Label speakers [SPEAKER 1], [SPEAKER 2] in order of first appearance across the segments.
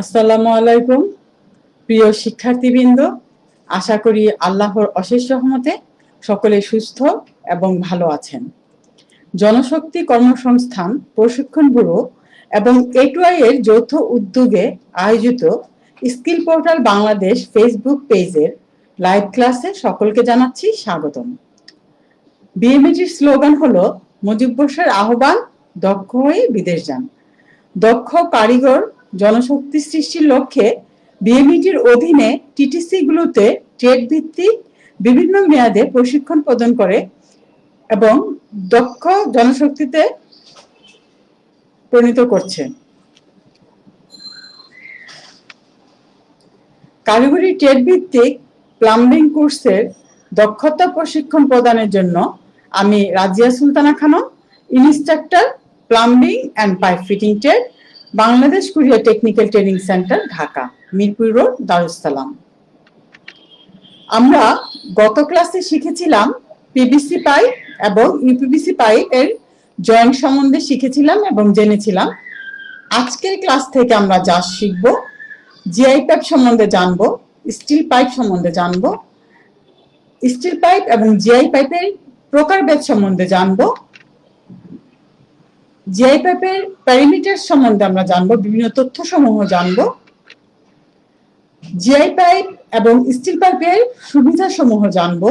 [SPEAKER 1] আসসালামু আলাইকুম প্রিয় শিক্ষার্থীবৃন্দ, আশা করি আল্লাহর অশেষ রহমতে সকলে সুস্থ এবং ভালো আছেন। জনশক্তি কর্মসংস্থান প্রশিক্ষণ ব্যুরো এবং A2I এর যৌথ উদ্যোগে আয়োজিত স্কিল পোর্টাল বাংলাদেশ ফেসবুক পেজের লাইভ ক্লাসে সকলকে জানাচ্ছি স্বাগতম। বিএমইটির স্লোগান হলো মুজিব বর্ষের আহ্বান, দক্ষ হয়ে বিদেশ যান। দক্ষ কারিগর জনশক্তি সৃষ্টির লক্ষ্যে বিএমইটির অধীনে টিটিসি গুলোতে ট্রেড ভিত্তিক বিভিন্ন মেয়াদে প্রশিক্ষণ প্রদান করে এবং দক্ষ জনশক্তিতে পরিণত করছে। কারিগরি ট্রেড ভিত্তিক প্লাম্বিং কোর্সের দক্ষতা প্রশিক্ষণ প্রদানের জন্য আমি Razia Sultana Khanam, instructor plumbing and pipe fitting trade, Bangladesh কুরিয়ার technical training centre, Dhaka, Mirpur road, Darus Salam. আমরা গত ক্লাসে শিখেছিলাম পিভিসি পাইপ এবং ইউপিভিসি পাইপ এর জয়েন্ট সম্বন্ধে শিখেছিলাম এবং জেনেছিলাম। আজকের ক্লাস থেকে আমরা যা শিখব, জিআই পাইপ সম্বন্ধে জানবো, স্টিল পাইপ সম্বন্ধে জানবো, স্টিল পাইপ এবং জিআই পাইপের প্রকারভেদ সম্বন্ধে জানবো, জিআই পাইপের প্যারামিটার সম্বন্ধে আমরা জানবো, বিভিন্ন তথ্য সমূহ জানবো, জিআই পাইপ এবং স্টিল পাইপের সুবিধা সমূহ জানবো,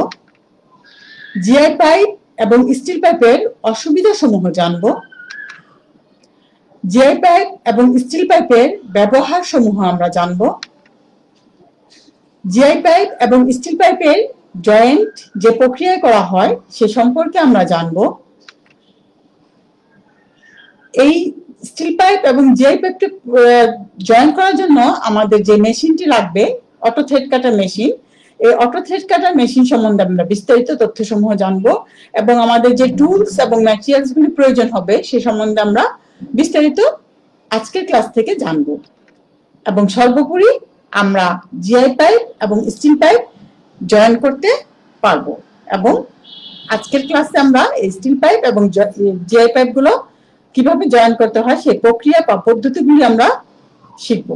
[SPEAKER 1] জিআই পাইপ এবং স্টিল পাইপের অসুবিধা সমূহ জানবো, জিআই পাইপ এবং স্টিল পাইপের ব্যবহার সমূহ আমরা জানবো, জিআই পাইপ এবং স্টিল পাইপের জয়েন্ট যে প্রক্রিয়া করা হয় সে সম্পর্কে আমরা জানবো। এই স্টিল পাইপ এবং জিআই পাইপকে জয়েন করার জন্য আমাদের যে মেশিনটি লাগবে, অটো থ্রেড কাটার মেশিন, এই অটো থ্রেড কাটার মেশিন সম্বন্ধে আমরা বিস্তারিত তথ্য সমূহ জানবো এবং আমাদের যে টুলস এবং ম্যাটেরিয়ালস গুলি প্রয়োজন হবে সে সম্বন্ধে আমরা বিস্তারিত আজকের ক্লাস থেকে জানবো। এবং সর্বোপরি আমরা জিআই পাইপ এবং স্টিল পাইপ জয়েন করতে পারবো এবং আজকের ক্লাসে আমরা স্টিল পাইপ এবং জিআই পাইপ গুলো কিভাবে জয়েন করতে হয় সেই প্রক্রিয়া বা পদ্ধতিগুলি আমরা শিখব।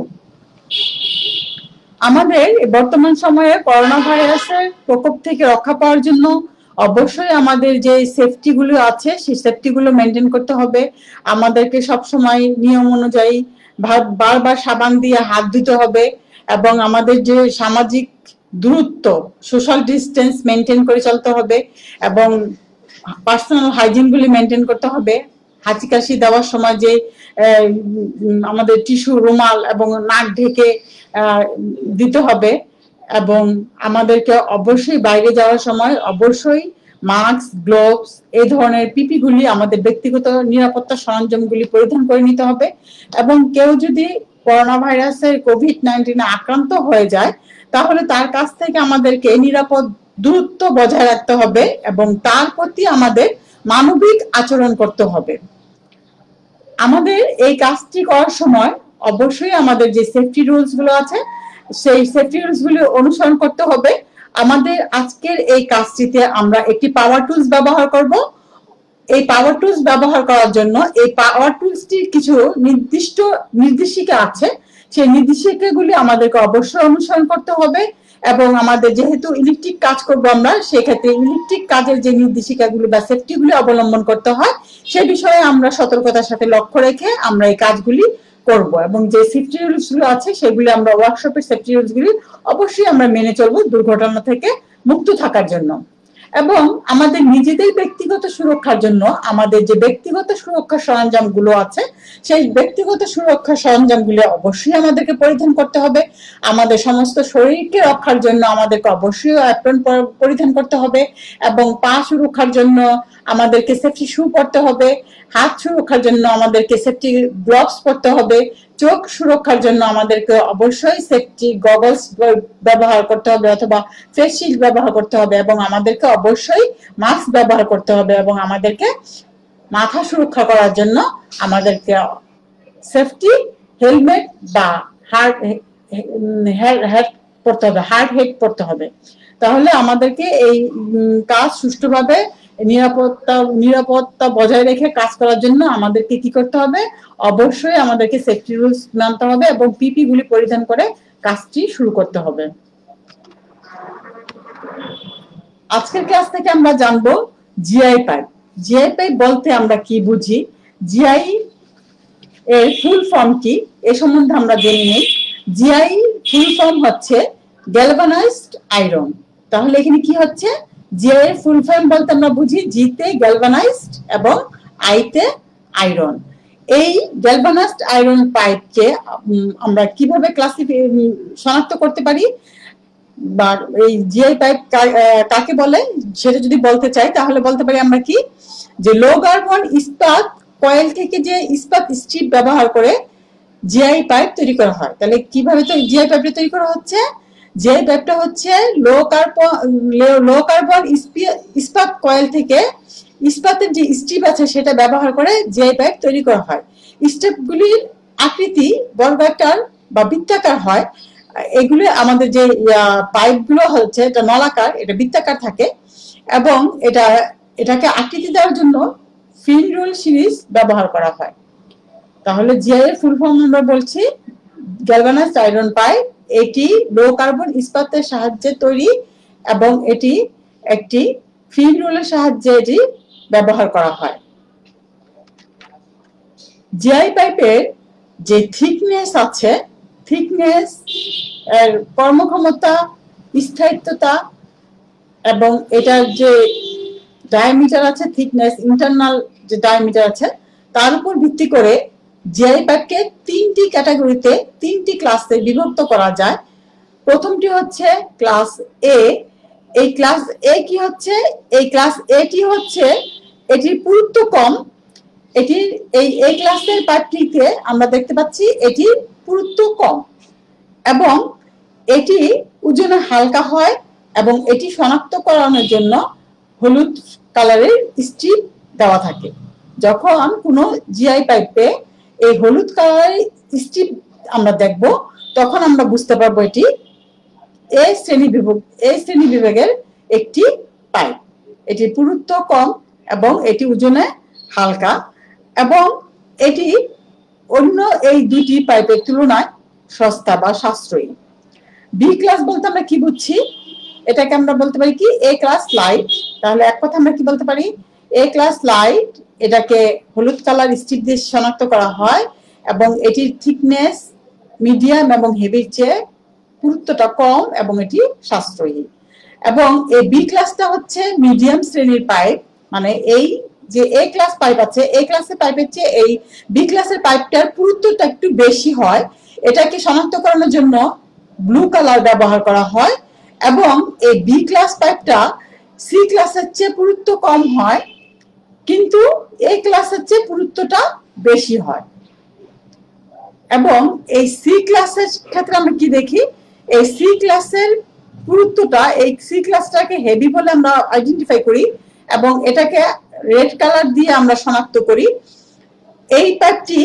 [SPEAKER 1] আমাদের বর্তমান সময়ে করোনা ভাইরাসের প্রকোপ থেকে রক্ষা পাওয়ার জন্য অবশ্যই আমাদের যে সেফটি গুলো আছে সেই সেফটি গুলো মেনটেন করতে হবে। আমাদেরকে সব সময় নিয়ম অনুযায়ী বারবার সাবান দিয়ে হাত ধুতে হবে এবং আমাদের যে সামাজিক দূরত্ব, সোশ্যাল ডিস্টেন্স মেনটেন করে চলতে হবে এবং পার্সোনাল হাইজিন গুলি মেনটেন করতে হবে। হাঁচি কাশি দেওয়ার সময় যে আমাদের টিস্যু, রুমাল এবং নাক ঢেকে দিতে হবে এবং আমাদেরকে অবশ্যই বাইরে যাওয়ার সময় অবশ্যই মাস্ক, গ্লোভস, এই ধরনের পিপি গুলি, আমাদের ব্যক্তিগত নিরাপত্তা সরঞ্জামগুলি পরিধান করে নিতে হবে এবং কেউ যদি করোনা ভাইরাসের কোভিড-19 আক্রান্ত হয়ে যায় তাহলে তার কাছ থেকে আমাদেরকে নিরাপদ দূরত্ব বজায় রাখতে হবে এবং তার প্রতি আমাদের মানবিক আচরণ করতে হবে। আমাদের এই কাজটি করার সময় অবশ্যই আমাদের যে সেফটি রুলস গুলো আছে সেই সেফটি রুলস গুলো অনুসরণ করতে হবে। আমাদের আজকের এই কাজটিতে আমরা একটি পাওয়ার টুলস ব্যবহার করব। এই পাওয়ার টুলস ব্যবহার করার জন্য এই পাওয়ার টুলসটির কিছু নির্দিষ্ট নির্দেশিকা আছে, সেই নির্দেশিকাগুলি আমাদেরকে অবশ্যই অনুসরণ করতে হবে এবং আমাদের যেহেতু ইলেকট্রিক কাজ করব আমরা, সেক্ষেত্রে ইলেকট্রিক কাজের যে নির্দেশিকাগুলি বা সেফটিগুলি অবলম্বন করতে হয় সে বিষয়ে আমরা সতর্কতার সাথে লক্ষ্য রেখে আমরা এই কাজগুলি করব এবং যে সেফটি রুলস গুলো আছে সেগুলি আমরা ওয়ার্কশপের সেফটি রুলস গুলি অবশ্যই আমরা মেনে চলবো দুর্ঘটনা থেকে মুক্ত থাকার জন্য। এবং আমাদের নিজেদের ব্যক্তিগত সুরক্ষার জন্য আমাদের যে ব্যক্তিগত সুরক্ষা সরঞ্জাম গুলো আছে সেই ব্যক্তিগত সুরক্ষা সরঞ্জাম গুলো অবশ্যই আমাদেরকে পরিধান করতে হবে। আমাদের সমস্ত শরীরকে রক্ষার জন্য আমাদেরকে অবশ্যই অ্যাপ্রন পরিধান করতে হবে এবং পা সুরক্ষার জন্য আমাদেরকে সেফটি শু পরতে হবে, হাত সুরক্ষার জন্য আমাদেরকে সেফটি গ্লোভস পরতে হবে, চোখ সুরক্ষার জন্য আমাদেরকে অবশ্যই সেফটি গগলস ব্যবহার করতে হবে অথবা ফেস শিল্ড ব্যবহার করতে হবে এবং আমাদেরকে অবশ্যই মাস্ক ব্যবহার করতে হবে এবং আমাদেরকে মাথা সুরক্ষা করার জন্য আমাদেরকে সেফটি হেলমেট বা হেড পরতে হবে, হার্ড হেড পরতে হবে। তাহলে আমাদেরকে এই কাজ সুষ্ঠুভাবে নিরাপত্তা বজায় রেখে কাজ করার জন্য আমাদেরকে কি করতে হবে? অবশ্যই আমাদেরকে সেফটি রুলস মানতে হবে এবং পিপি গুলি পরিধান করে কাজটি শুরু করতে হবে। আজকের ক্লাস থেকে আমরা জানবো জিআই পাইপ। জিআই পাইপ বলতে আমরা কি বুঝি, জিআই এর ফুল ফর্ম কি, এ সম্বন্ধে আমরা জেনে নিই। জিআই ফুল ফর্ম হচ্ছে গ্যালভানাইজড আয়রন। তাহলে এখানে কি হচ্ছে? জিআই এর ফুল ফর্ম বলতে আমরা বুঝি জিতে গ্যালভানাইজড এবং আইতে আয়রন। এই গ্যালভানাইজড আয়রন পাইপকে আমরা কিভাবে শনাক্ত করতে পারি বা এই জিআই পাইপ কাকে বলে সেটা যদি বলতে চাই তাহলে বলতে পারি আমরা কি, যে লো কার্বন ইস্পাত কয়েল থেকে যে ইস্পাত স্ট্রিপ ব্যবহার করে জিআই পাইপ তৈরি করা হয়। তাহলে কিভাবে তো জিআই পাইপটা তৈরি করা হচ্ছে? জিআই পাইপটা হচ্ছে লো কার্বন ইস্পাত কয়েল থেকে ইস্পাতের যে স্ট্রিপ আছে সেটা ব্যবহার করে জিআই পাইপ তৈরি করা হয়। স্ট্রিপগুলির আকৃতি বর্গাকার বা বৃত্তাকার হয়। এগুলো আমাদের যে পাইপগুলো হচ্ছে এটা নলাকার, এটা বৃত্তাকার থাকে এবং এটাকে আকৃতি দেওয়ার জন্য ফিন রোল সিরিজ ব্যবহার করা হয়। তাহলে জিআই এর ফুল ফর্ম আমরা বলছি গ্যালভানাইজড আয়রন পাইপ। এটি লো কার্বন ইস্পাতের সাহায্যে তৈরি এবং এটি একটি ফিন রোলের সাহায্যে এটি ব্যবহার করা হয়। জিআই পাইপের যে থিকনেস আছে, থিকনেস এর কর্মক্ষমতা, স্থায়িত্বতা এবং এটার যে ডায়ামিটার আছে, থিকনেস ইন্টারনাল যে ডায়ামিটার আছে, তার উপর ভিত্তি করে জিআই পাইপকে তিনটি ক্যাটাগরিতে, তিনটি ক্লাসে বিভক্ত করা যায়। প্রথমটি হচ্ছে ক্লাস এ। এই ক্লাস এ কি হচ্ছে? এই ক্লাস এটি হচ্ছে এটির পুরুত্ব কম। এটির এই ক্লাসের পাইপটিতে আমরা দেখতে পাচ্ছি এটির পুরুত্ব কম এবং এটি ওজনে হালকা হয় এবং এটি শনাক্ত করানোর জন্য হলুদ কালারের স্ট্রিপ দেওয়া থাকে। যখন কোনো জিআই পাইপে এই হলুদ কালারের স্ট্রিপ আমরা দেখব তখন আমরা বুঝতে পারবো এটি এ শ্রেণী বিভাগের একটি পাইপ। এটির পুরুত্ব কম এবং এটি ওজনে হালকা এবং এটি অন্য এই দুটি পাইপের তুলনায় সস্তা বা সাশ্রয়ী। বি ক্লাস বলতে আমরা কি বুঝছি? এটাকে আমরা বলতে পারি কি এ ক্লাস লাইট। তাহলে এক কথা আমরা কি বলতে পারি? এ ক্লাস লাইট, এটাকে হলুদ কালার স্ট্রিপ দিয়ে শনাক্ত করা হয় এবং এটির থিকনেস মিডিয়াম এবং হেভির চেয়ে পুরুত্বটা কম এবং এটি সাশ্রয়ী। এবং এই বি ক্লাসটা হচ্ছে মিডিয়াম শ্রেণীর পাইপ। মানে এই যে এ ক্লাস পাইপ আছে, এ ক্লাসের পাইপের চেয়ে এই বি ক্লাসের পাইপটার পুরুত্বটা একটু বেশি হয়। এটাকে শনাক্ত করানোর জন্য ব্লু কালার ব্যবহার করা হয় এবং এই বি ক্লাস পাইপটা সি ক্লাসের চেয়ে পুরুত্ব কম হয় কিন্তু এ ক্লাসের চেয়ে পুরুত্বটা বেশি হয়। এবং এই সি ক্লাসের ক্ষেত্রে আমরা কি দেখি? এই সি ক্লাসের পুরুত্বটা, এই সি ক্লাসটাকে হেভি বলে আমরা আইডেন্টিফাই করি এবং এটাকে রেড কালার দিয়ে আমরা শনাক্ত করি। এই পাইপটি,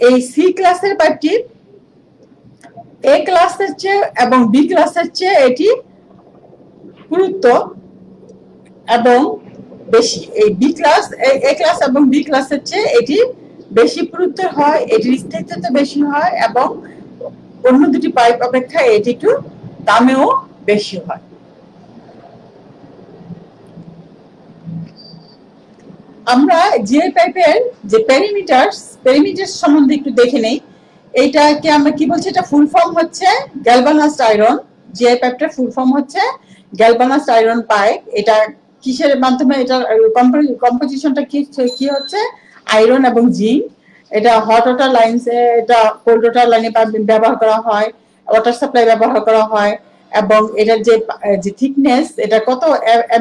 [SPEAKER 1] এই সি ক্লাসের পাইপটি এ ক্লাসের চেয়ে এবং বি ক্লাসের চেয়ে এটি পুরুত্ব এবং বেশি। এই বি ক্লাস, এ ক্লাস এবং বি ক্লাসের চেয়ে এটি বেশি পুরুত্বের হয়, এটির স্থায়িত্ব বেশি হয় এবং অন্য দুটি পাইপ অপেক্ষা এটি একটু দামেও বেশি হয়। আমরা জিআই পাইপের যে পেরিমিটার সম্বন্ধে একটু দেখে নেই। এইটাকে আমরা কি বলছি? এটা ফুল ফর্ম হচ্ছে গ্যালভানাইজড আয়রন। জিআই পাইপটার ফুল ফর্ম হচ্ছে গ্যালভানাইজড আয়রন পাইপ। এটা কিসের মাধ্যমে? এটা কম্পোজিশনটা কি হচ্ছে? আয়রন এবং জিঙ্ক। এটা হট ওয়াটার লাইনসে, এটা কোল্ড ওয়াটার লাইনে ব্যবহার করা হয়, ওয়াটার সাপ্লাই ব্যবহার করা হয় এবং এটার যে থিকনেস, এটা কত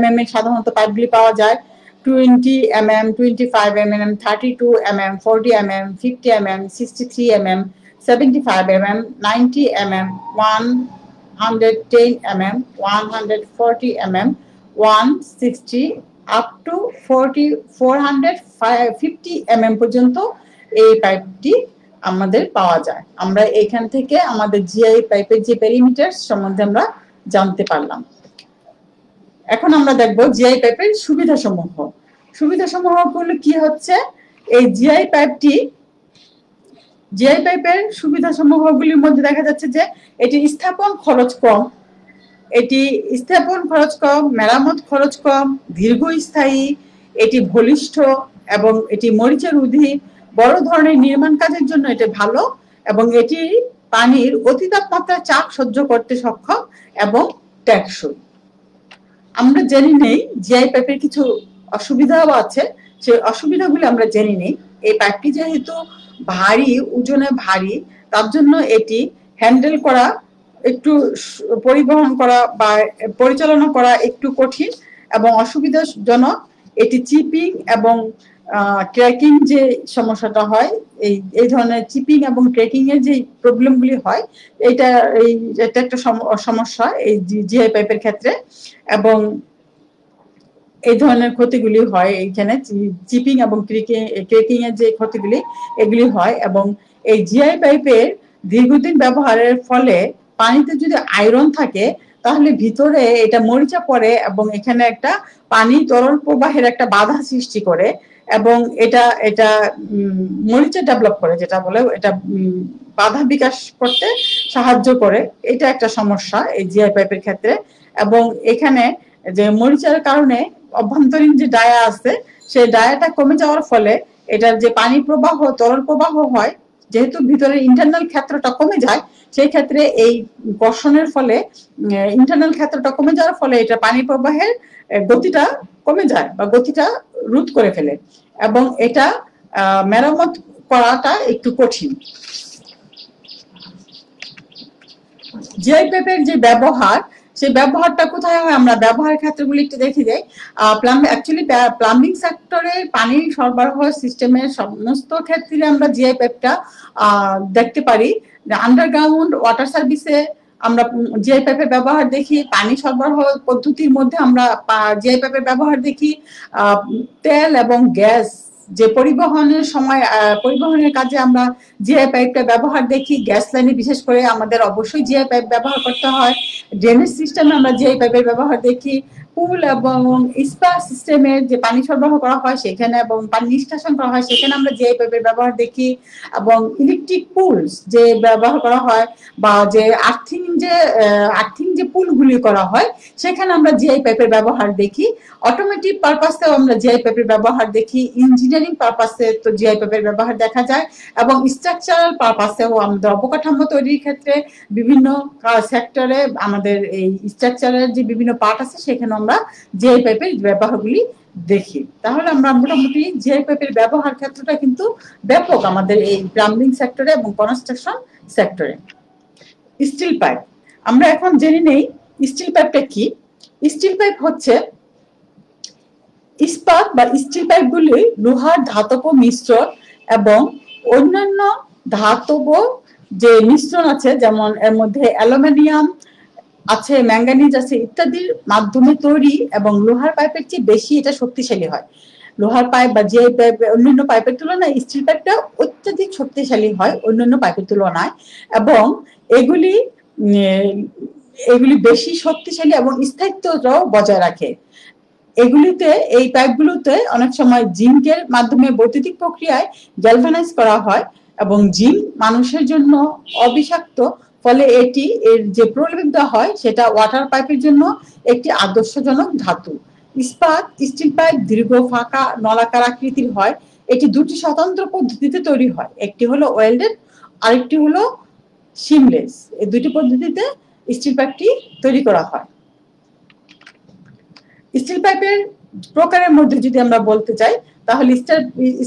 [SPEAKER 1] mm এর সাধারণত পাইপগুলি পাওয়া যায়? 20 mm, 25 mm, 32 mm, 40 mm, 50 mm, 63 mm, 75 mm, 90 mm, 110 mm, 140 mm, 160 up to 450 mm পর্যন্ত এই পাইপটি আমাদের পাওয়া যায়। আমরা এখান থেকে আমাদের জিআই পাইপের যে পেরিমিটার সম্বন্ধে আমরা জানতে পারলাম। এখন আমরা দেখব জিআই পাইপের সুবিধাসমূহ। সুবিধাসমূহগুলো কি হচ্ছে? এই জিআই পাইপের সুবিধাসমূহগুলির মধ্যে দেখা যাচ্ছে যে এটি স্থাপন খরচ কম, মেরামত খরচ কম, দীর্ঘস্থায়ী, এটি বলিষ্ঠ এবং এটি মরিচা রোধী। বড় ধরনের নির্মাণ কাজের জন্য এটি ভালো এবং এটি পানির অতি তাপমাত্রা চাপ সহ্য করতে সক্ষম এবং টেকসই। আমরা জেনে নেই জিআই পাইপের কিছু অসুবিধাও আছে, সেই অসুবিধাগুলো আমরা জেনে নেই। এই পাইপটি যেহেতু ভারী, ওজনে ভারী, তার জন্য এটি হ্যান্ডেল করা একটু, পরিবহন করা বা পরিচালনা করা একটু কঠিন এবং অসুবিধাজনক। এটি চিপিং এবং ক্র্যাকিং যে সমস্যাটা হয়, এই ধরনের চিপিং এবং ক্র্যাকিং এর যে প্রবলেমগুলি হয়, এটা একটা সমস্যা এই জিআই পাইপের ক্ষেত্রে। এবং এই ধরনের ক্ষতিগুলি হয় এইখানে, চিপিং এবং ক্র্যাকিং এর যে ক্ষতিগুলি এগুলি হয়। এবং এই জিআই পাইপের দীর্ঘদিন ব্যবহারের ফলে পানিতে যদি আয়রন থাকে তাহলে ভিতরে এটা মরিচা পড়ে এবং এখানে একটা পানি তরল প্রবাহের একটা বাধা সৃষ্টি করে এবং এটা মরিচা ডেভেলপ করে, যেটা বলে এটা বাধা বিকাশ করতে সাহায্য করে। এটা একটা সমস্যা এই জিআই পাইপের ক্ষেত্রে। এবং এখানে যে মরিচার কারণে অভ্যন্তরীণ যে ডায়া আছে, সেই ডায়াটা কমে যাওয়ার ফলে এটার যে পানি প্রবাহ, তরল প্রবাহ হয়, যেহেতু ভিতরে ইন্টারনাল ক্ষেত্রটা কমে যায়, সেই ক্ষেত্রে এই ঘর্ষণের ফলে ইন্টারনাল ক্ষেত্রটা কমে যাওয়ার ফলে এটা পানি প্রবাহের গতিটা কমে যায় বা গতিটা রোধ করে ফেলে এবং এটা মেরামত করাটা একটু কঠিন। জিআই পাইপের যে ব্যবহার, সেই ব্যবহারটা কোথায় হয় আমরা ব্যবহার ক্ষেত্রগুলি একটু দেখে যাই। প্লাম্বিং সেক্টরে পানি সরবরাহ সিস্টেমের সমস্ত ক্ষেত্রে আমরা জিআই পাইপটা দেখতে পারি। আন্ডারগ্রাউন্ড ওয়াটার সার্ভিসে আমরা জিআই পাইপের ব্যবহার দেখি। পানি সরবরাহ পদ্ধতির মধ্যে আমরা জিআই পাইপের ব্যবহার দেখি। তেল এবং গ্যাস যে পরিবহনের সময়, পরিবহনের কাজে আমরা জিআই পাইপটা ব্যবহার দেখি। গ্যাস লাইনে বিশেষ করে আমাদের অবশ্যই জিআই পাইপ ব্যবহার করতে হয়। ড্রেনেজ সিস্টেমে আমরা জিআই পাইপের ব্যবহার দেখি। পুল এবং স্পা সিস্টেমের যে পানি সরবরাহ করা হয় সেখানে এবং পানি নিষ্কাশন করা হয় সেখানে আমরা জিআই পাইপের ব্যবহার দেখি। এবং ইলেকট্রিক পুলস যে ব্যবহার করা হয় বা যে আর্থিং যে পুলগুলি করা হয় সেখানে আমরা জিআই পাইপের ব্যবহার দেখি। অটোমেটিক পারপাসেও আমরা জিআই পাইপের ব্যবহার দেখি। ইঞ্জিনিয়ারিং পারপাসে তো জিআই পাইপের ব্যবহার দেখা যায় এবং স্ট্রাকচারাল পারপাসেও আমাদের অবকাঠামো তৈরির ক্ষেত্রে বিভিন্ন সেক্টরে আমাদের এই স্ট্রাকচারের যে বিভিন্ন পার্ট আছে সেখানে আমরা জিআই পাইপের ব্যবহারগুলি দেখি। তাহলে আমরা মোটামুটি জিআই পাইপের ব্যবহার ক্ষেত্রটা কিন্তু ব্যাপক আমাদের এই প্লাম্বিং সেক্টরে এবং কনস্ট্রাকশন সেক্টরে। স্টিল পাইপ, আমরা এখন জেনে নেই স্টিল পাইপটা কি। স্টিল পাইপ হচ্ছে ইস্পাত বা স্টিল পাইপগুলি লোহার ধাতব মিশ্রণ এবং অন্যান্য ধাতব যে মিশ্রণ আছে, যেমন এর মধ্যে অ্যালুমিনিয়াম আছে, ম্যাঙ্গানিজ আছে ইত্যাদির মাধ্যমে তৈরি এবং লোহার পাইপের চেয়ে বেশি এটা শক্তিশালী হয়। লোহার পাইপ বা জিআই পাইপ অন্যান্য পাইপের তুলনায় স্টিল পাইপটা অত্যাধিক শক্তিশালী হয় অন্যান্য পাইপের তুলনায় এবং এগুলি বেশি শক্তিশালী এবং স্থায়িত্বটাও বজায় রাখে। এই পাইপগুলোতে অনেক সময় জিঙ্কের মাধ্যমে বৈদ্যুতিক প্রক্রিয়ায় গ্যালভানাইজ করা হয় এবং জিঙ্ক মানুষের জন্য অবিষাক্ত, ফলে এর যে প্রলেপটা হয় সেটা ওয়াটার পাইপের জন্য একটি আদর্শজনক ধাতু। ইস্পাত স্টিল পাইপ দীর্ঘ, ফাঁকা, নলাকার আকৃতির হয়। এটি দুটি স্বতন্ত্র পদ্ধতিতে তৈরি হয়, একটি হলো ওয়েল্ডেড, আরেকটি হলো সিমলেস। এই দুটি পদ্ধতিতে স্টিল পাইপটি তৈরি করা হয়। স্টিল পাইপের প্রকারের মধ্যে যদি আমরা বলতে চাই তাহলে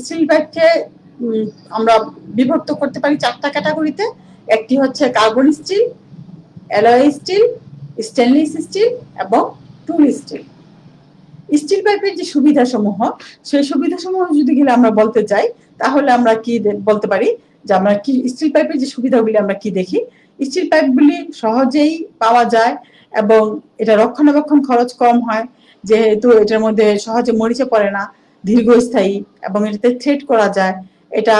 [SPEAKER 1] স্টিল পাইপকে আমরা বিভক্ত করতে পারি 4টা ক্যাটাগরিতে। একটি হচ্ছে carbon still, alloy still, stainless steel এবং টুল স্টিল। স্টিল পাইপের যে সুবিধাসমূহ, সেই সুবিধাসমূহ যদি আমরা বলতে চাই তাহলে আমরা কি বলতে পারি যে আমরা কি স্টিল পাইপের যে সুবিধাগুলি আমরা কি দেখি। স্টিল পাইপগুলি সহজেই পাওয়া যায় এবং এটা রক্ষণাবেক্ষণ খরচ কম হয়, যেহেতু এটার মধ্যে সহজে মরিচা পড়ে না, দীর্ঘস্থায়ী এবং এটাতে থ্রেড করা যায়। এটা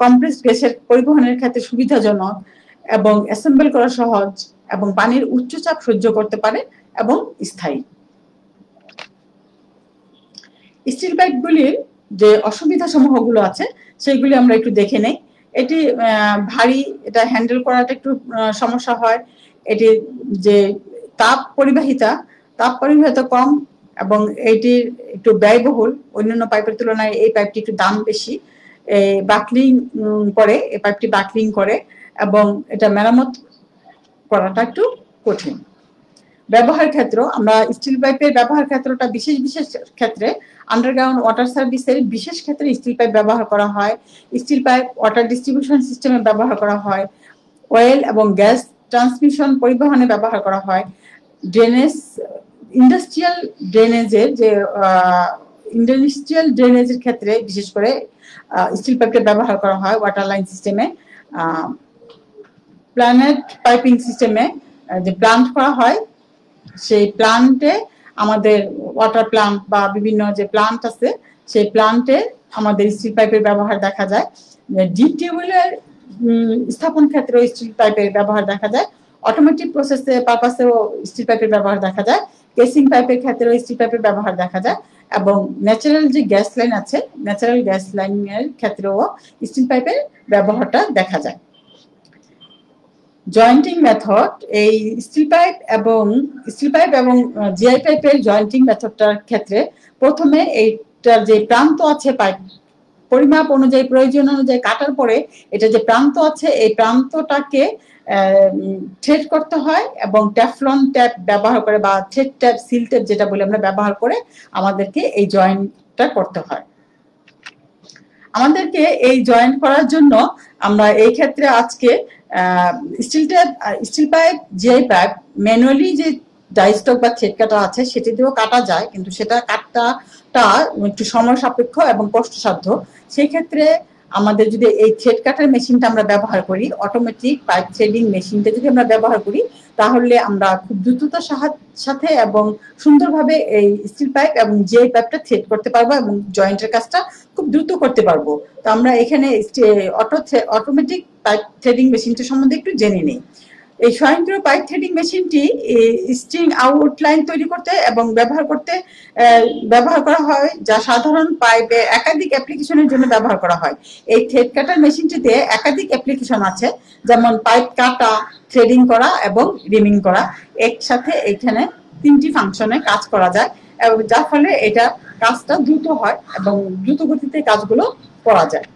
[SPEAKER 1] কম্প্রেসড গ্যাসের পরিবহনের ক্ষেত্রে সুবিধাজনক এবং অ্যাসেম্বল করা সহজ এবং পানির উচ্চ চাপ সহ্য করতে পারে এবং স্থায়ী। স্টিল পাইপগুলির যে অসুবিধা সমূহগুলো আছে সেগুলি আমরা একটু দেখে নেই। এটি ভারী, এটা হ্যান্ডেল করাটা একটু সমস্যা হয়। এটি যে তাপ পরিবাহিতা কম এবং এটির একটু ব্যয়বহুল। অন্যান্য পাইপের তুলনায় এই পাইপটি একটু দাম বেশি। বাকলিং করে, এই পাইপটি বাকলিং করে এবং এটা মেরামত করাটা একটু কঠিন। ব্যবহার ক্ষেত্র, আমরা স্টিল পাইপের ব্যবহার ক্ষেত্রটা বিশেষ ক্ষেত্রে আন্ডারগ্রাউন্ড ওয়াটার সার্ভিসের বিশেষ ক্ষেত্রে স্টিল পাইপ ব্যবহার করা হয়। স্টিল পাইপ ওয়াটার ডিস্ট্রিবিউশন সিস্টেমে ব্যবহার করা হয়। অয়েল এবং গ্যাস ট্রান্সমিশন পরিবহনে ব্যবহার করা হয়। ড্রেনেজ, ইন্ডাস্ট্রিয়াল ড্রেনেজের ক্ষেত্রে বিশেষ করে স্টিল পাইপটা ব্যবহার করা হয়। ওয়াটার লাইন সিস্টেমে, প্ল্যানেট পাইপিং সিস্টেমে যে প্লান্ট করা হয়, সেই প্লান্টে আমাদের ওয়াটার প্লান্ট বা বিভিন্ন যে প্লান্ট আছে সেই প্লান্টে আমাদের স্টিল পাইপের ব্যবহার দেখা যায়। ডিপ টিউবওয়েলের স্থাপন ক্ষেত্রেও স্টিল পাইপের ব্যবহার দেখা যায়। অটোমেটিক প্রসেসে পারপাসেও স্টিল পাইপের ব্যবহার দেখা যায়। কেসিং পাইপের ক্ষেত্রেও স্টিল পাইপের ব্যবহার দেখা যায় এবং ন্যাচারাল যে গ্যাস লাইন আছে, ন্যাচারাল গ্যাস লাইনের ক্ষেত্রেও স্টিল পাইপের ব্যবহারটা দেখা যায়। জয়েন্টিং মেথড, এই স্টিল পাইপ এবং জিআই পাইপের জয়েন্টিং মেথডটার ক্ষেত্রে প্রথমে এইটার যে প্রান্ত আছে পাইপ পরিমাপ অনুযায়ী, প্রয়োজন অনুযায়ী কাটার পরে এটা যে প্রান্ত আছে এই প্রান্তটাকে থ্রেড করতে হয় এবং ট্যাফলন ট্যাপ ব্যবহার করে বা থ্রেড ট্যাপ, সিল ট্যাপ যেটা বলে আমরা ব্যবহার করে আমাদেরকে এই জয়েন্টটা করতে হয়। আমাদেরকে এই জয়েন্ট করার জন্য আমরা এই ক্ষেত্রে আজকে steel pipe, GI pipe manually যে ডাই স্টক বা থ্রেড কাটা আছে সেটি দিয়েও কাটা যায়, কিন্তু সেটা কাটাটা একটু সময় সাপেক্ষ এবং কষ্টসাধ্য। সেই ক্ষেত্রে আমাদের যদি এই থ্রেড কাটার মেশিনটা আমরা ব্যবহার করি, অটোমেটিক পাইপ থ্রেডিং মেশিনটা যদি আমরা ব্যবহার করি, তাহলে আমরা খুব দ্রুততার সাথে এবং সুন্দরভাবে এই স্টিল পাইপ এবং জিআই পাইপটা থ্রেড করতে পারবো এবং জয়েন্টের কাজটা খুব দ্রুত করতে পারবো। তো আমরা এখানে অটোমেটিক পাইপ থ্রেডিং মেশিনটা সম্বন্ধে একটু জেনে নিই। এই স্বয়ংক্রিয় পাইপ থ্রেডিং মেশিনটি স্ট্রিং আউটলাইন তৈরি করতে এবং ব্যবহার করা হয়, যা সাধারণ পাইপে একাধিক অ্যাপ্লিকেশনের জন্য ব্যবহার করা হয়। এই থ্রেড কাটার মেশিনটিতে একাধিক অ্যাপ্লিকেশন আছে, যেমন পাইপ কাটা, থ্রেডিং করা এবং রিমিং করা। একসাথে এখানে 3টি ফাংশনে কাজ করা যায় এবং যার ফলে এটা কাজটা দ্রুত হয় এবং দ্রুত গতিতে কাজগুলো করা যায়।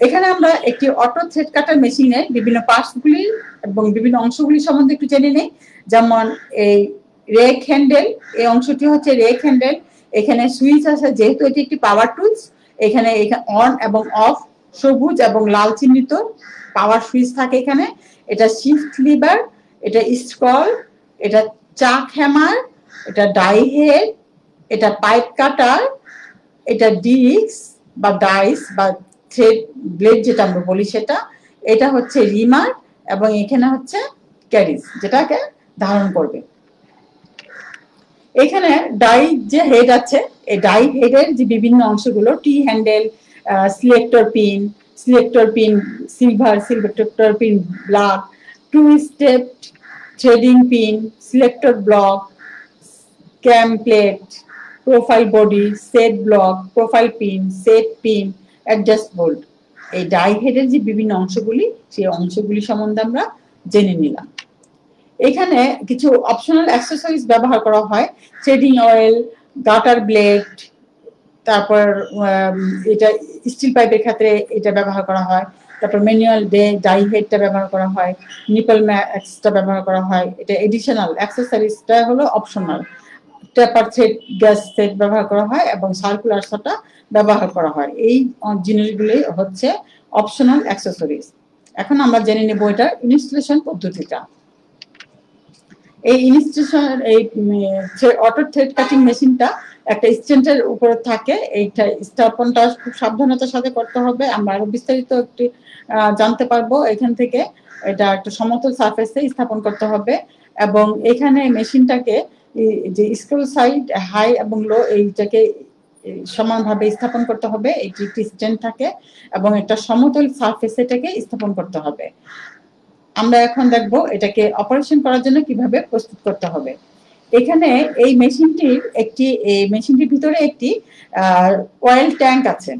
[SPEAKER 1] এখানে আমরা একটি অটো থ্রেড কাটার মেশিনের বিভিন্ন পার্টসগুলি এবং বিভিন্ন অংশগুলি সম্বন্ধে একটু জেনে নেই। যেমন এই রেক হ্যান্ডেল, এই অংশটি হচ্ছে রেক হ্যান্ডেল। এখানে সুইচ আছে, যেহেতু এটি একটি পাওয়ার টুলস, এখানে অন এবং অফ সবুজ এবং লাল চিহ্নিত পাওয়ার সুইচ থাকে এখানে। এটা শিফট লিভার, এটা স্ক্রল, এটা চাক হ্যামার, এটা ডাই হেড, এটা পাইপ কাটার, এটা ডিস্ক বা ডাইস বা থ্রেড ব্লেড যেটা আমরা বলি সেটা, এটা হচ্ছে রিমার এবং এখানে হচ্ছে ক্যারিজ যেটাকে ধারণ করবে। এখানে ডাই যে হেড আছে, এই ডাই হেডের যে বিভিন্ন অংশগুলো, T handle, selector pin silver, selector pin black, two step threading pin, selector block, cam plate, profile body, set block, profile pin, set pin, adjust bolt. এই ডাই হেডের যে বিভিন্ন অংশগুলি, সেই অংশগুলি সম্বন্ধে আমরা জেনে নিলাম। এখানে কিছু অপশনাল অ্যাক্সেসরিজ ব্যবহার করা হয়, থ্রেডিং অয়েল, গাটার ব্লেড, তারপর এটা স্টিল পাইপের ক্ষেত্রে এটা ব্যবহার করা হয়, তারপর ম্যানুয়াল ডাই হেডটা ব্যবহার করা হয়, নিপল ম্যাক্সটা ব্যবহার করা হয়। এটা এডিশনাল অ্যাক্সেসরিজটা হলো অপশনাল। টেপার থ্রেড গ্যাস সেট ব্যবহার করা হয় এবং সার্কুলার সটা ব্যবহার করা হয়। এই জিনিসগুলি হচ্ছে অপশনাল অ্যাক্সেসরিজ। এখন আমরা জেনে নেব এটার ইনস্টলেশন পদ্ধতিটা। এই অটো থ্রেড কাটিং মেশিনটা একটা স্ট্যান্ডের উপরে থাকে। এইটা স্থাপনটা খুব সাবধানতার সাথে করতে হবে। আমরা আরো বিস্তারিত একটু জানতে পারবো এখান থেকে। এটা একটা সমতল সারফেসে স্থাপন করতে হবে এবং এখানে মেশিনটাকে যে স্ক্রল সাইড হাই এবং লো এইটাকে সমানভাবে স্থাপন করতে হবে। এটি একটি স্ট্যান্ড থাকে এবং একটা সমতল সারফেসে এটাকে স্থাপন করতে হবে। আমরা এখন দেখব এটাকে অপারেশন করার জন্য কিভাবে প্রস্তুত করতে হবে। এখানে এই মেশিনটির ভিতরে একটি অয়েল ট্যাঙ্ক আছে।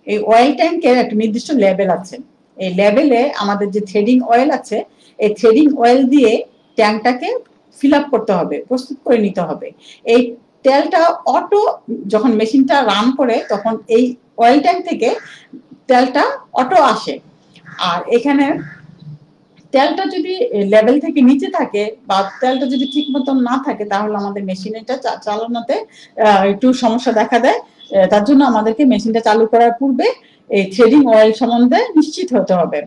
[SPEAKER 1] এই অয়েল ট্যাঙ্কের একটা নির্দিষ্ট লেভেল আছে। এই লেভেলে আমাদের যে থ্রেডিং অয়েল আছে, এই থ্রেডিং অয়েল দিয়ে ট্যাঙ্কটাকে ফিল আপ করতে হবে, প্রস্তুত করে নিতে হবে। এই তেলটা অটো যখন মেশিনটা রান করে তখন এই অয়েল ট্যাঙ্ক থেকে তেলটা অটো আসে। আর এখানে তেলটা যদি লেভেল থেকে নিচে থাকে বা তেলটা যদি ঠিক মতন না থাকে তাহলে আমাদের মেশিনটা চালানোতে একটু সমস্যা দেখা দেয়। তার জন্য আমাদেরকে মেশিনটা চালু করার পূর্বে এই থ্রেডিং অয়েল সম্বন্ধে নিশ্চিত হতে হবে।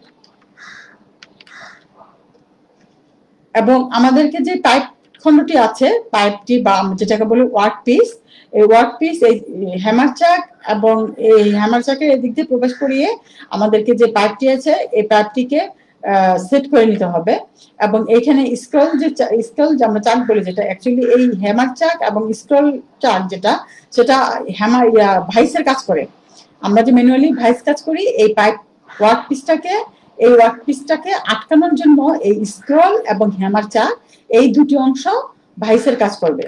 [SPEAKER 1] এবং আমাদেরকে যে পাইপ খণ্ডটি আছে, পাইপটি বা যেটাকে বলি ওয়ার্ক পিস, এই ওয়ার্ক পিস এই হ্যামার চাক এবং এই হ্যামার চাকের এদিক দিয়ে প্রবেশ করিয়ে আমাদেরকে যে পাইপটি আছে এই পাইপটিকে সেট করে নিতে হবে। এবং এখানে স্ক্রল যে আমরা চাক বলি, যেটা অ্যাকচুয়ালি এই হ্যামার চাক এবং স্ক্রল চাক সেটা হ্যামার ভাইসের কাজ করে। আমরা যে ম্যানুয়ালি ভাইস কাজ করি, এই পাইপ ওয়ার্ক পিসটাকে আটকানোর জন্য এই স্ক্রল এবং হ্যামার চাক এই দুটি অংশ ভাইসের কাজ করবে।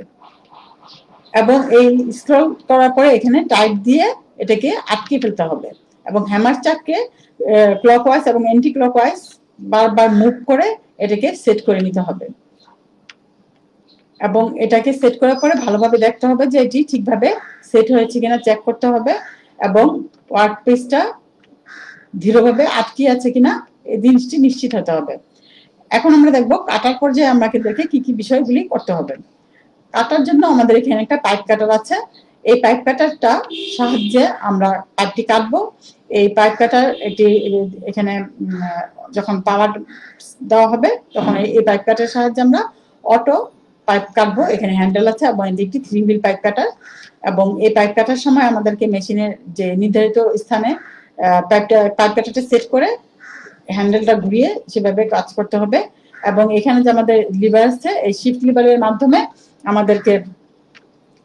[SPEAKER 1] এবং এই স্ক্রল করার পরে এখানে টাইট দিয়ে এটাকে আটকে ফেলতে হবে এবং হ্যামার চাককে ক্লকওয়াইজ এবং অ্যান্টি ক্লকওয়াইজ বারবার মুভ করে এটাকে সেট করে নিতে হবে। এবং এটাকে সেট করার পরে ভালোভাবে দেখতে হবে যে এটি ঠিকভাবে সেট হয়েছে কিনা চেক করতে হবে এবং ওয়ার্ক পিসটা দৃঢ়ভাবে আটকে আছে কিনা এই জিনিসটি নিশ্চিত হতে হবে। এখন আমরা দেখব কাটার পর্যায়ে আমাদেরকে কি কি বিষয়গুলি করতে হবে। কাটার জন্য আমাদের এখানে একটা পাইপ কাটার আছে। এই পাইপ কাটারটা সাহায্যে আমরা পাইপটি কাটবো। এই পাইপ কাটার এখানে যখন পাওয়ার দেওয়া হবে তখন এই পাইপ কাটার সাহায্যে আমরা অটো পাইপ কাটবো। এখানে হ্যান্ডেল আছে এবং একটি 3 হুইল পাইপ কাটার। এবং এই পাইপ কাটার সময় আমাদেরকে মেশিনের যে নির্ধারিত স্থানে পাইপ কাটারটা সেট করে হ্যান্ডেলটা ঘুরিয়ে সেভাবে কাজ করতে হবে। এবং এখানে যে আমাদের লিভার আছে, এই শিফট লিভারের মাধ্যমে আমাদেরকে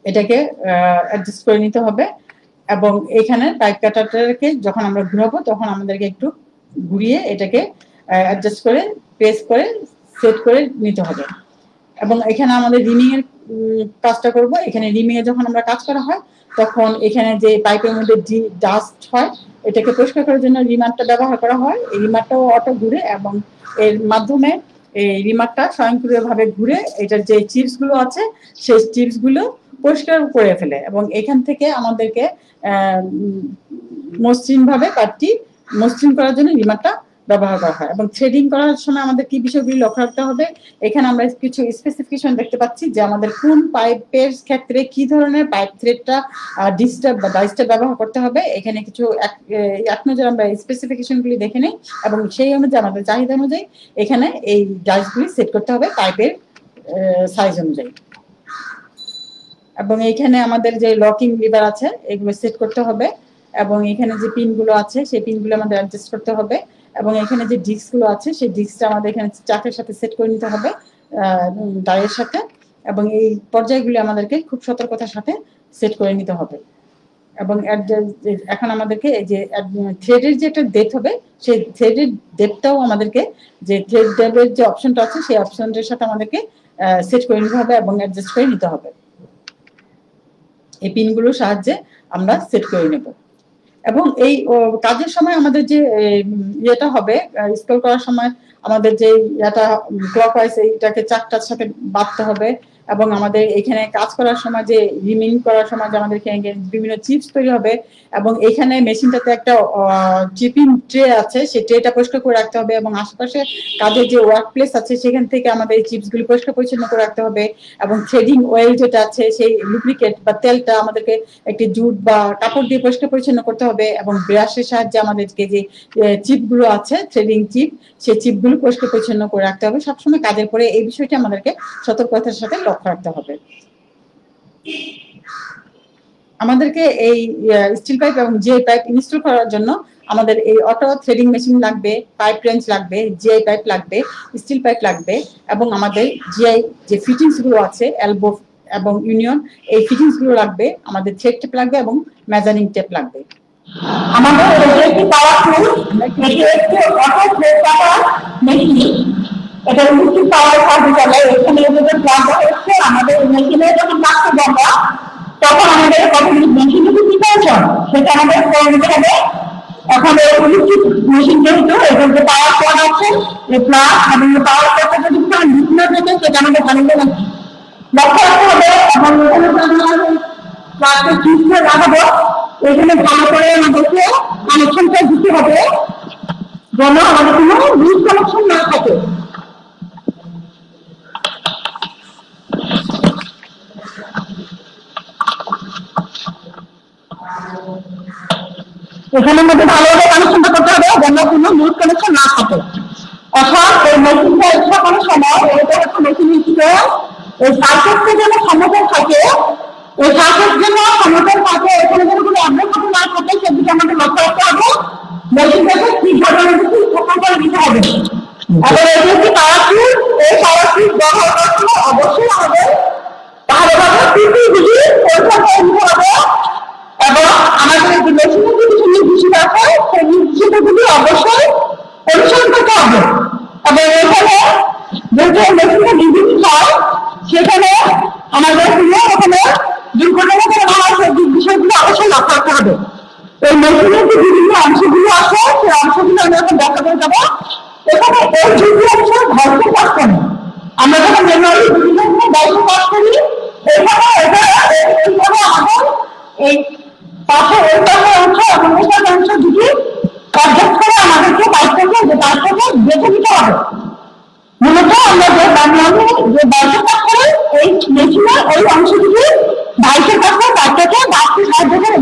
[SPEAKER 1] এটাকে অ্যাডজাস্ট করে নিতে হবে। এবং এখানে পাইপ কাটারটাকে যখন আমরা ঘুরাবো তখন আমাদেরকে একটু ঘুরিয়ে এটাকে অ্যাডজাস্ট করে প্রেস করে সেট করে নিতে হবে। এবং এখানে আমাদের রিমিং এর কাজটা করব। এখানে রিমিং এ যখন আমরা কাজ করা হয় তখন এখানে যে পাইপের মধ্যে ডাস্ট হয় এটাকে পরিষ্কার করার জন্য রিমারটা ব্যবহার করা হয়। এই রিমারটাও অটো ঘুরে এবং এর মাধ্যমে এই রিমারটা স্বয়ংক্রিয়ভাবে ঘুরে এটার যে চিপস গুলো আছে সেই চিপস গুলো পরিষ্কার করে ফেলে। এবং এখান থেকে আমাদেরকে মসৃণভাবে কাটটি মসৃণ করার জন্য রিমারটা ব্যবহার করা হয়। এবং থ্রেডিং করার সময় আমাদের কি বিষয়গুলি লক্ষ্য রাখতে হবে, এখানে আমরা কিছু স্পেসিফিকেশন দেখতে পাচ্ছি যে আমাদের কোন পাইপের ক্ষেত্রে কি ধরনের পাইপ থ্রেডটা ডিস্টার্ব বা ডাইস্টার্ব ব্যবহার করতে হবে। এখানে কিছু এক নজর আমরা স্পেসিফিকেশনগুলি দেখে নিই এবং সেই অনুযায়ী আমাদের চাহিদা অনুযায়ী এখানে এই ডাইসগুলি সেট করতে হবে পাইপের সাইজ অনুযায়ী। এবং এইখানে আমাদের যে লকিং লিভার আছে এগুলো সেট করতে হবে। এবং এখানে যে পিনগুলো আছে সেই পিনগুলো আমাদের অ্যাডজাস্ট করতে হবে। এবং এখানে যে ডিস্কগুলো আছে সেই ডিস্কটা আমাদের এখানে চাকের সাথে সেট করে নিতে হবে, ডাইয়ের সাথে। এবং এই পর্যায়গুলি আমাদেরকে খুব সতর্কতার সাথে সেট করে নিতে হবে। এবং এখন আমাদেরকে এই যে থ্রেডের যে একটা ডেপথ হবে সেই থ্রেডের ডেপথটাও আমাদেরকে যে থ্রেড ডেপথের যে অপশনটা আছে সেই অপশনটার সাথে আমাদেরকে সেট করে নিতে হবে এবং অ্যাডজাস্ট করে নিতে হবে। এই পিনগুলোর সাহায্যে আমরা সেট করে নেব। এবং এই কাজের সময় আমাদের যে ইয়েটা হবে স্ক্রল করার সময় আমাদের যে এটা ক্লকওয়াইজ এইটাকে চাকটার সাথে বাঁধতে হবে। এবং আমাদের এখানে কাজ করার সময় যে রিমিং করার সময় যে আমাদের বিভিন্ন চিপস তৈরি হবে এবং এখানে মেশিনটাতে একটা চিপিং ট্রে আছে, সেই ট্রেটা পরিষ্কার করে রাখতে হবে। এবং আশেপাশে কাজের যে ওয়ার্ক প্লেস আছে সেখান থেকে আমাদের এই চিপসগুলি পরিষ্কার পরিচ্ছন্ন করে রাখতে হবে। এবং থ্রেডিং অয়েল যেটা আছে সেই লুব্রিকেট বা তেলটা আমাদেরকে একটি জুট বা কাপড় দিয়ে পরিষ্কার পরিচ্ছন্ন করতে হবে। এবং ব্রাশের সাহায্যে আমাদেরকে যে চিপগুলো আছে থ্রেডিং চিপ সেই চিপগুলো পরিষ্কার পরিচ্ছন্ন করে রাখতে হবে সবসময় কাজের পরে। এই বিষয়টি আমাদেরকে সতর্কতার সাথে লক্ষ্য রাখতে হবে। আমাদেরকে এই স্টিল পাইপ এবং জিআই পাইপ ইনস্টল করার জন্য আমাদের এই অটো থ্রেডিং মেশিন লাগবে, পাইপ রেঞ্জ লাগবে, জিআই পাইপ লাগবে, স্টিল পাইপ লাগবে। এবং আমাদের জিআই যে ফিটিংস গুলো আছে এলবো এবং ইউনিয়ন এই ফিটিংস গুলো লাগবে। আমাদের থ্রেড টেপ লাগবে এবং মেজারিং টেপ লাগবে। আমাদের একটি পাওয়ারফুল অটো থ্রেড কাটার মেশিন এটা ইলেকট্রিক পাওয়ার সাহায্যে চলে। এখানে যে প্লাগ হচ্ছে আমাদের মেশিনে যখন প্লাগটা বন্ধ তখন আমাদের কতগুলি মেশিন যদি প্রিপারেশন সেটা আমাদের করে নিতে হবে। এখন এই ইলেকট্রিক মেশিন যেহেতু এখানে যে পাওয়ার প্লাগ আছে এই প্লাগ এবং পাওয়ার প্লাগটা যদি ডিসপ্লে থাকে সেটা আমাদের ভালো করে লক্ষ্য রাখতে হবে। এবং এখানে প্লাগটা সুইচে লাগাবো, এখানে ভালো করে আমাদেরকে কানেকশনটা দিতে হবে যেন আমাদের কোনো লুজ কানেকশন না থাকে। এখানে মধ্যে ভালোভাবে কানেকশনটা করতে হবে যেন কোনো লুজ কানেকশন না থাকে। এখন এই মেশিনটা ইচ্ছা কোনো সময় এটা হচ্ছে মেশিন হিসেবে এই সার্কিটটা যেন সমতল থাকে, এই সার্কিট যেন সমতল থাকে, এখানে যেন কোনো অগ্রগতি না থাকে সেদিকে আমাদের লক্ষ্য রাখতে হবে। মেশিনটাকে ঠিকভাবে আমাদেরকে স্থাপন করে দিতে হবে। এবার এটি একটি পাওয়ার সুইচ, এই পাওয়ার সুইচ ব্যবহার করার সময় অবশ্যই আমাদের ভালোভাবে পিপিগুলি পরীক্ষা করে নিতে হবে এবং আমাদের যে মেশিনে যে কিছু নির্দেশিকা আছে সেই নির্দেশিকাগুলি অবশ্যই অনুসরণ করতে হবে। এবং এখানে যেহেতু মেশিনটা ডিজিট হয় সেখানে আমাদের ওখানে দুর্ঘটনা করে হয় সেই বিষয়গুলো অবশ্যই লক্ষ্য রাখতে হবে। এই মেশিনের যে বিভিন্ন অংশগুলো আছে সেই অংশগুলো আমরা এখন ব্যাখ্যা করে যাবো। এখানে এই দুটি অংশ ঘর্ষণ কাজ করে। আমরা যখন ম্যানুয়ালি বিভিন্ন ঘর্ষণ কাজ করি এখানে এটা এইভাবে আমাদের এই পাশে এই পাশে অংশ এবং এই পাশে অংশ দুটি অ্যাডজাস্ট করে আমাদেরকে পাইপটাকে যে পাইপটাকে বেছে নিতে হবে। মূলত আমরা যে ম্যানুয়ালি যে ঘর্ষণ কাজ করি এই মেশিনের এই অংশ দুটি বাইকের কাছে পাইপটাকে বাড়তে সাহায্য করে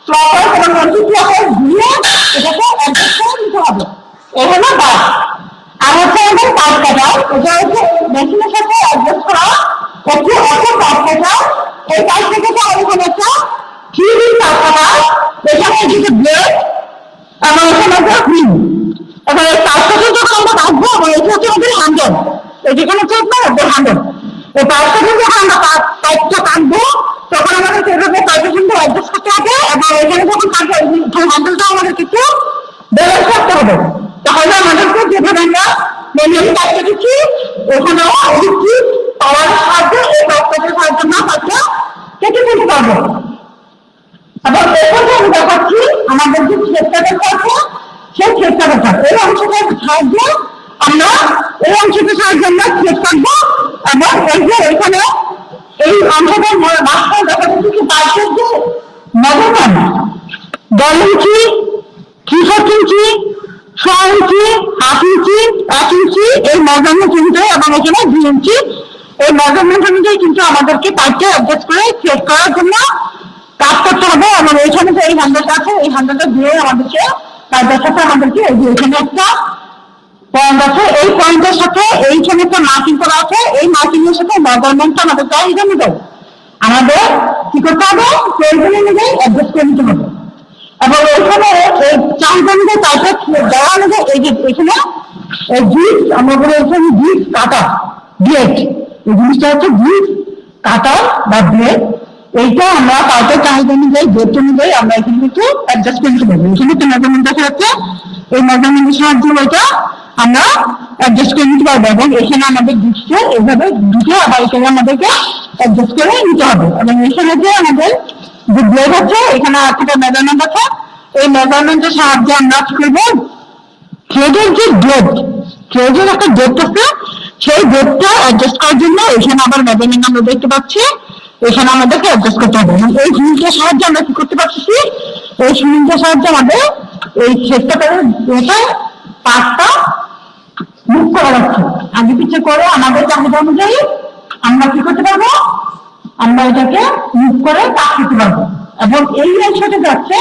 [SPEAKER 1] ক্লকওয়াইজ এবং অ্যান্টি-ক্লকওয়াইজ ঘুরিয়ে এটাকে অ্যাডজাস্ট করে নিতে হবে। এই হলো বাস। আর হচ্ছে আমাদের পাইপ কাটার, এটা হচ্ছে মেশিনের সাথে অ্যাডজাস্ট করা একটি অটো পাইপ কাটার। এই পাইপ কাটাটা এখানে একটা 3D পাইপ কাটার, এখানে এদিকে ব্লেড এবং এখানে একটা হুইল। এবার এই পাইপ কাটার যখন আমরা রাখবো এবং এটা হচ্ছে আমাদের হ্যান্ডেল, এই যেখানে হচ্ছে আপনার হ্যান্ডেল। এই পাইপ কাটার যখন আমরা পাইপটা কাটবো তখন আমাদের সেভাবে পাইপের সঙ্গে অ্যাডজাস্ট করতে হবে এবং এখানে যখন কাটবো হ্যান্ডেলটা আমাদেরকে একটু ব্যালেন্স করতে হবে। তাহলে আমাদেরকে যেভাবে আমরা ম্যানুয়ালি কাজ করছি ওখানেও ইলেকট্রিক পাওয়ারের সাহায্যে এই পাইপটার সাহায্যে না পাইপটা কেটে ফেলতে পারবো। এবং এখানে আমি দেখাচ্ছি আমাদের যে ক্ষেত্রটা আছে সেই ক্ষেত্রটা এই অংশটার সাহায্যে আমরা এই অংশটার সাহায্যে আমরা ক্ষেত কাটবো এবং এই যে এখানে এই অংশটার মাঝখানে দেখা যাচ্ছে যে পাইপের যে মেজারমেন্ট 10 ইঞ্চি, 3/4 ইঞ্চি, 6 ইঞ্চি, 1/2 ইঞ্চি, 1 ইঞ্চি এই মেজারমেন্ট অনুযায়ী এবং এখানে 2 ইঞ্চি এই মেজারমেন্ট অনুযায়ী কিন্তু আমাদেরকে পাইপটা অ্যাডজাস্ট করে সেট করার জন্য কাজ করতে হবে। এবং এইখানে যে এই হ্যান্ডেলটা আছে এই হ্যান্ডেলটা দিয়ে আমাদেরকে পাইপের সাথে আমাদেরকে এই যে এখানে একটা পয়েন্ট আছে, এই পয়েন্টের সাথে এইখানে একটা মার্কিং করা আছে, এই মার্কিং এর সাথে মেজারমেন্টটা আমাদের চাহিদা অনুযায়ী আমাদের কি করতে হবে প্রয়োজন অনুযায়ী অ্যাডজাস্ট করে নিতে হবে। এবং এখানে এই চাহিদা অনুযায়ী পাইপের দেওয়া অনুযায়ী এই যে এখানে জিপ আমরা বলে এখানে জিপ কাটার ব্লেড, এই জিনিসটা হচ্ছে জিপ কাটার বা ব্লেড। এইটা আমরা পাইপের চাহিদা অনুযায়ী ডেপ্থ অনুযায়ী আমরা এখানে কিন্তু অ্যাডজাস্ট করে নিতে পারবো। এখানে একটা মেজারমেন্ট দেখা যাচ্ছে, এই মেজারমেন্টের সাহায্যে ওইটা আমরা অ্যাডজাস্ট করে নিতে পারবো এবং এখানে আমাদের দিচ্ছে এইভাবে দুটো আবার এখানে আমাদেরকে অ্যাডজাস্ট করে নিতে হবে। এবং এখানে যে আমাদের যে ব্লেড আছে এখানে একটা মেজারমেন্ট আছে, এই মেজারমেন্টের সাহায্যে আমরা কি করবো থ্রেডের যে ডেপথ, থ্রেডের একটা ডেপথ আছে সেই ডেপথটা অ্যাডজাস্ট করার জন্য এখানে আবার মেজারমেন্ট আমরা দেখতে পাচ্ছি, এখানে আমাদেরকে অ্যাডজাস্ট করতে হবে। এবং এই হুইলটার সাহায্যে আমরা কি করতে পারছি, এই হুইলটার সাহায্যে আমাদের এই ক্ষেত্রটার পার্টটা মুভ করা যাচ্ছে আগে পিছিয়ে করে আমাদের চাহিদা অনুযায়ী আমরা কি করতে পারবো, আমরা এটাকে মুভ করে কাজ করতে পারবো। এবং এই অংশটা যাচ্ছে,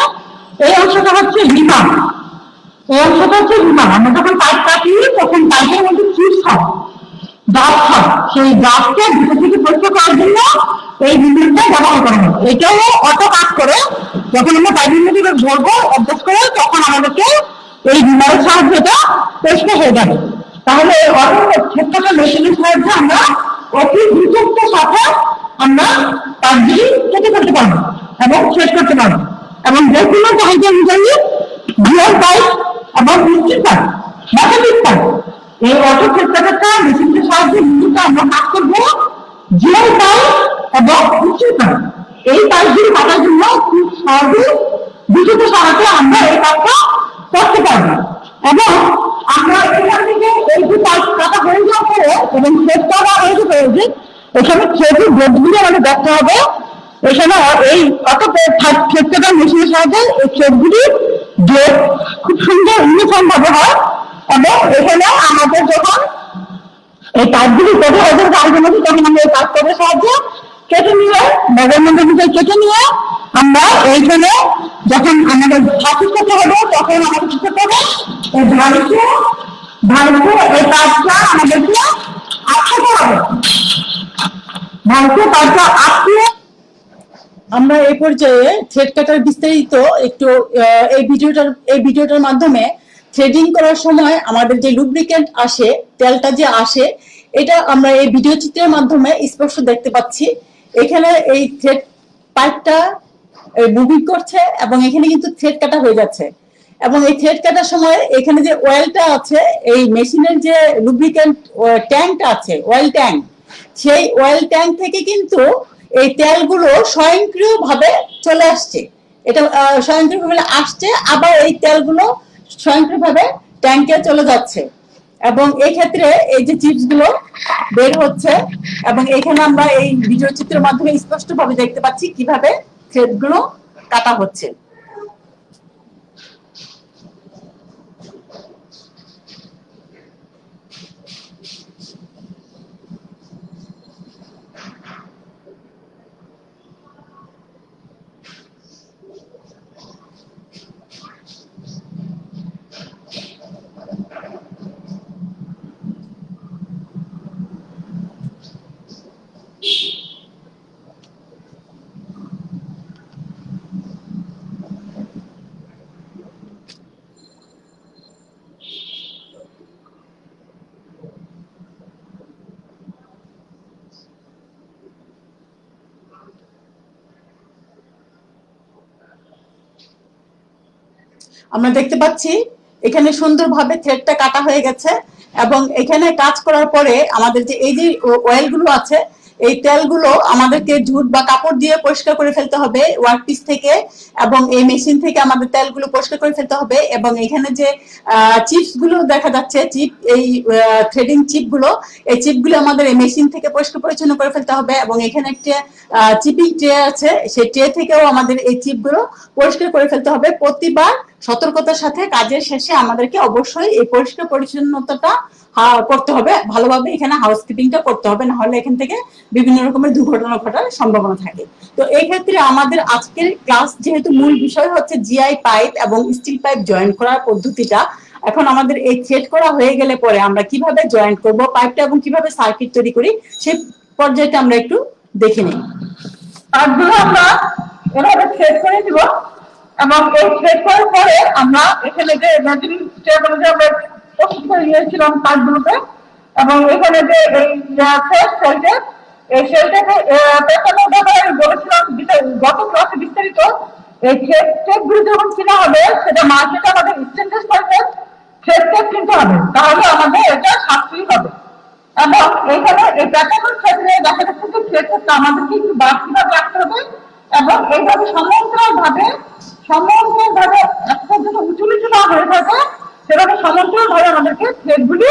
[SPEAKER 1] এই অংশটা হচ্ছে বিমান, এই অংশটা হচ্ছে বিমান। আমরা যখন পাইপ কাটি তখন পাইপের মধ্যে চিপস হয়, গাছ হয়, সেই গাছকে ভিতর থেকে পরীক্ষা করার জন্য এই বিমানটা ব্যবহার করা হয়। এটাও অটো কাজ করে, যখন আমরা পাইপের মধ্যে ধরবো অভ্যাস করে তখন আমাদেরকে এই বিমানের সাহায্যে এটা পরিষ্কার হয়ে যাবে। তাহলে এই অটো ক্ষেত্রটা মেশিনের সাহায্যে আমরা অতি দ্রুততার সাথে আমরা পাইপগুলি কেটে ফেলতে পারবো এবং শেষ করতে পারবো। এবং যে কোনো চাহিদা অনুযায়ী গিয়ার পাইপ এবং ইঞ্চিন পাইপ, মেটালিক পাইপ
[SPEAKER 2] এই অটো ক্ষেত্রটা মেশিনের সাহায্যে কিন্তু আমরা কাজ করবো জিআই পাইপ এবং উঁচু পাইপ। এই পাইপগুলি কাটার জন্য খুব সহজে বিদ্যুতের সাহায্যে আমরা এই কাজটা করতে পারবো। এবং আমরা এখান থেকে এই যে পাইপ কাটা হয়ে যাওয়ার পরে এবং শেষ করা হয়ে যাবে, এখানে থ্রেডের বোর্ডগুলি আমাদের দেখতে হবে। এখানে এই অটো ক্ষেত্রটা মেশিনের সাহায্যে এই থ্রেডগুলি বোর্ড খুব সুন্দর ইউনিফর্ম ভাবে হয়। এবং এখানে আমাদের যখন এই পাইপগুলি কেটে হবে কাজের মধ্যে, তখন আমরা এই পাইপের সাহায্যে কেটে নিয়ে ব্যাগের মধ্যে কেটে নিয়ে আমরা এইখানে যখন আমাদের সার্কিট করতে হবে তখন আমাদের কি করতে হবে, এই ভাইকে এই পাইপটা আমাদেরকে আটকাতে হবে। ভাইকে পাইপটা আটকে
[SPEAKER 1] আমরা এই পর্যায়ে থ্রেড কাটার বিস্তারিত একটু এই ভিডিওটার মাধ্যমে থ্রেডিং করার সময় আমাদের যে লুব্রিকেন্ট আসে, তেলটা যে আসে, এটা আমরা এই ভিডিও চিত্রের মাধ্যমে স্পষ্ট দেখতে পাচ্ছি। এখানে এই থ্রেড পাইপটা মুভিং করছে এবং এখানে কিন্তু থ্রেড কাটা হয়ে যাচ্ছে। এবং এই থ্রেড কাটার সময় এখানে যে অয়েলটা আছে, এই মেশিনের যে লুব্রিকেন্ট ট্যাঙ্কটা আছে, অয়েল ট্যাঙ্ক, সেই অয়েল ট্যাঙ্ক থেকে কিন্তু এই তেলগুলো স্বয়ংক্রিয়ভাবে চলে আসছে। এটা স্বয়ংক্রিয়ভাবে আসছে, আবার এই তেলগুলো স্বয়ংক্রিয়ভাবে ট্যাঙ্কে চলে যাচ্ছে। এবং এই ক্ষেত্রে এই যে চিপস গুলো বের হচ্ছে এবং এখানে আমরা এই ভিডিও চিত্রের মাধ্যমে স্পষ্টভাবে দেখতে পাচ্ছি কিভাবে থ্রেড গুলো কাটা হচ্ছে। আমরা দেখতে পাচ্ছি এখানে সুন্দরভাবে থ্রেডটা কাটা হয়ে গেছে এবং এখানে কাজ করার পরে আমাদের যে এই যে অয়েলগুলো আছে, এই তেলগুলো আমাদেরকে ঝুট বা কাপড় দিয়ে পরিষ্কার করে ফেলতে হবে ওয়ার্কপিস থেকে, এবং এই মেশিন থেকে আমাদের তেলগুলো পরিষ্কার করে ফেলতে হবে। এবং এখানে যে চিপস গুলো দেখা যাচ্ছে, এই থ্রেডিং চিপগুলো, এই চিপগুলো আমাদের এই মেশিন থেকে পরিষ্কার পরিচ্ছন্ন করে ফেলতে হবে। এবং এখানে একটা চিপিং ট্রে আছে, সেই ট্রে থেকেও আমাদের এই চিপগুলো পরিষ্কার করে ফেলতে হবে। প্রতিবার সতর্কতার সাথে কাজের শেষে আমাদেরকে অবশ্যই এই পরিষ্কার পরিচ্ছন্নতাটা করতে হবে, ভালোভাবে এখানে হাউসকিপিংটা করতে হবে, না হলে এখান থেকে বিভিন্ন রকমের দুর্ঘটনা ঘটার সম্ভাবনা থাকে। তো এই ক্ষেত্রে আমাদের আজকের ক্লাস যেহেতু মূল বিষয় হচ্ছে জিআই পাইপ এবং স্টিল পাইপ জয়েন্ট করার পদ্ধতিটা, এখন আমাদের এই থ্রেড করা হয়ে গেলে পরে আমরা কিভাবে জয়েন্ট করব পাইপটা এবং কিভাবে সার্কিট তৈরি করি সেই পর্যায়টা আমরা একটু দেখে নিই।
[SPEAKER 2] পাইপগুলো আমরা এভাবে থ্রেড করে দিব এবং এই থ্রেড করার পরে আমরা এখানে যে মেজারিং স্টেপ অনুযায়ী আমরা প্রস্তুত করে নিয়েছিলাম পাইপগুলোতে, এবং এখানে যে এই আছে সেলটা, এই সেলটাকে পেছনে বলেছিলাম গত ক্লাসে বিস্তারিত, এই থ্রেড স্টেপগুলো যখন কিনা হবে সেটা মার্কেটে আমাদের স্টেনলেস পাইপের থ্রেড স্টেপ কিনতে হবে, তাহলে আমাদের এটা সাশ্রয়ী হবে। এবং এখানে এই প্যাটার্নের ক্ষেত্রে দেখা যাচ্ছে যে থ্রেড স্টেপটা আমাদেরকে একটু বাড়তিভাবে রাখতে হবে এবং এইভাবে সমান্তরালভাবে একটা যেন উঁচু নিচু না হয়ে থাকে সেভাবে সমান্তরালভাবে আমাদেরকে থ্রেডগুলি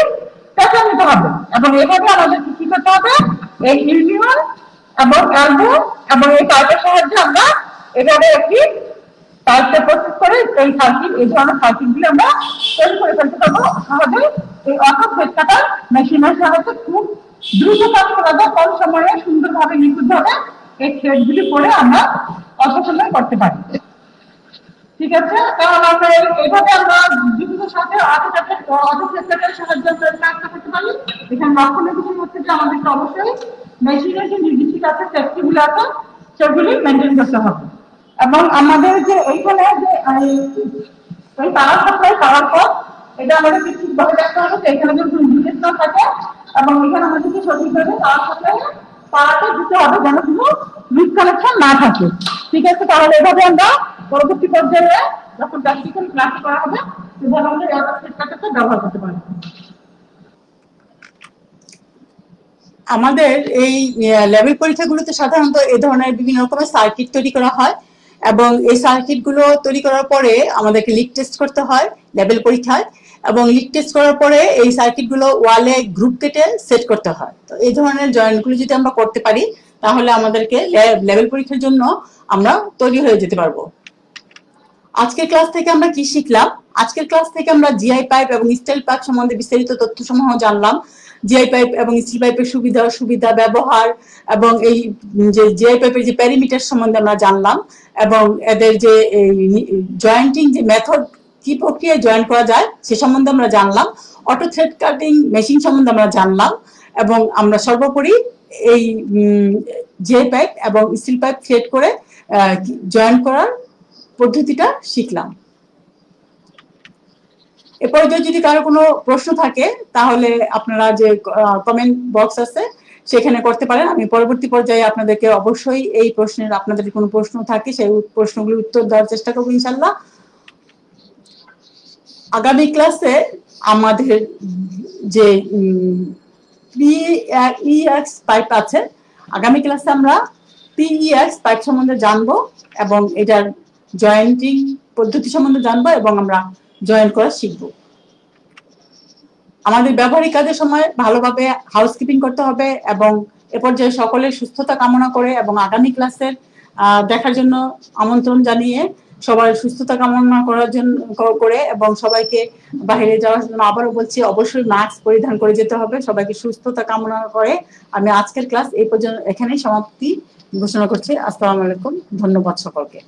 [SPEAKER 2] পেঁচে নিতে হবে। এবং এভাবে আমাদেরকে কি করতে হবে, এই ইউনিয়ন এবং এলবো এবং এই পাইপের সাহায্যে আমরা এভাবে একটি পাইপটা প্রস্তুত করে এই সার্কিট, এই ধরনের সার্কিটগুলি আমরা তৈরি করে ফেলতে পারবো সহজে এই অটো থ্রেড কাটার মেশিনের সাহায্যে। খুব দ্রুত কাজ করা যায়, কম সময়ে সুন্দরভাবে নিখুঁতভাবে এই থ্রেডগুলি করে আমরা অল্প সময় করতে পারি। ঠিক আছে, তাহলে আমরা এইভাবে আমরা বিদ্যুতের সাথে অটো থ্রেড কাটার সাহায্যে কাজটা করতে পারি। এখানে লক্ষণের বিষয় হচ্ছে যে আমাদেরকে অবশ্যই মেশিনের যে নির্দিষ্ট কাছে সেফটিগুলো আছে সেগুলি মেনটেন করতে হবে। এবং আমাদের যে এইখানে যে এই পাওয়ার সাপ্লাই পাওয়ার পথ, এটা আমাদেরকে ঠিকভাবে দেখতে হবে যে এখানে যদি লিকেজ না থাকে এবং এখানে আমাদেরকে সঠিকভাবে পাওয়ার সাপ্লাই পাওয়ারটা দিতে হবে যেন কোনো লিক কানেকশন না থাকে। ঠিক আছে, তাহলে এভাবে আমরা পরবর্তী পর্যায়ে যখন প্র্যাকটিক্যাল ক্লাস করা হবে সেভাবে আমরা এই অটো থ্রেড কাটারটা ব্যবহার করতে পারবো।
[SPEAKER 1] আমাদের এই লেভেল পরীক্ষাগুলোতে সাধারণত এই ধরনের বিভিন্ন রকমের সার্কিট তৈরি করা হয় এবং এই সার্কিটগুলো তৈরি করার পরে আমাদেরকে লিক টেস্ট করতে হয় লেভেল পরীক্ষায়, এবং লিক টেস্ট করার পরে এই সার্কিটগুলো ওয়ালে গ্রুপ কেটে সেট করতে হয়। তো এই ধরনের জয়েন্টগুলো যদি আমরা করতে পারি তাহলে আমাদেরকে লেভেল পরীক্ষার জন্য আমরা তৈরি হয়ে যেতে পারবো। আজকের ক্লাস থেকে আমরা কি শিখলাম? আজকের ক্লাস থেকে আমরা জিআই পাইপ এবং স্টিল পাইপ সম্বন্ধে বিস্তারিত তথ্যসমূহ জানলাম। জিআই পাইপ এবং স্টিল পাইপের সুবিধা ব্যবহার এবং এই যে জিআই পাইপের যে প্যারিমিটার সম্বন্ধে আমরা জানলাম, এবং এদের যে জয়েন্টিং যে মেথড, কি প্রক্রিয়ায় জয়েন্ট করা যায় সে সম্বন্ধে আমরা জানলাম। অটো থ্রেড কাটিং মেশিন সম্বন্ধে আমরা জানলাম, এবং আমরা সর্বোপরি এই জিআই পাইপ এবং স্টিল পাইপ থ্রেড করে জয়েন্ট করার পদ্ধতিটা শিখলাম। এ পর্যায়ে যদি কারো কোনো প্রশ্ন থাকে তাহলে আপনারা যে কমেন্ট বক্স আছে সেখানে করতে পারেন। আমি পরবর্তী পর্যায়ে আপনাদেরকে অবশ্যই এই প্রশ্নের, আপনাদের কোনো প্রশ্ন থাকে সেই প্রশ্নগুলোর উত্তর দেওয়ার চেষ্টা করবো ইনশাল্লাহ। আগামী ক্লাসে আমাদের যে পিইএক্স পাইপ আছে, আগামী ক্লাসে আমরা পিইএক্স পাইপ সম্বন্ধে জানবো এবং এটার জয়েন্টিং পদ্ধতি সম্বন্ধে জানবো এবং আমরা জয়েন্ট করা শিখবো। আমাদের ব্যবহারিক কাজের সময় ভালোভাবে হাউসকিপিং করতে হবে এবং এ পর্যায়ে সকলের সুস্থতা কামনা করে এবং আগামী ক্লাসের দেখার জন্য আমন্ত্রণ জানিয়ে সবার সুস্থতা কামনা করার জন্য করে এবং সবাইকে বাইরে যাওয়ার জন্য আবারও বলছি অবশ্যই মাস্ক পরিধান করে যেতে হবে। সবাইকে সুস্থতা কামনা করে আমি আজকের ক্লাস এই পর্যন্ত এখানেই সমাপ্তি ঘোষণা করছি। আসসালামু আলাইকুম, ধন্যবাদ সকলকে।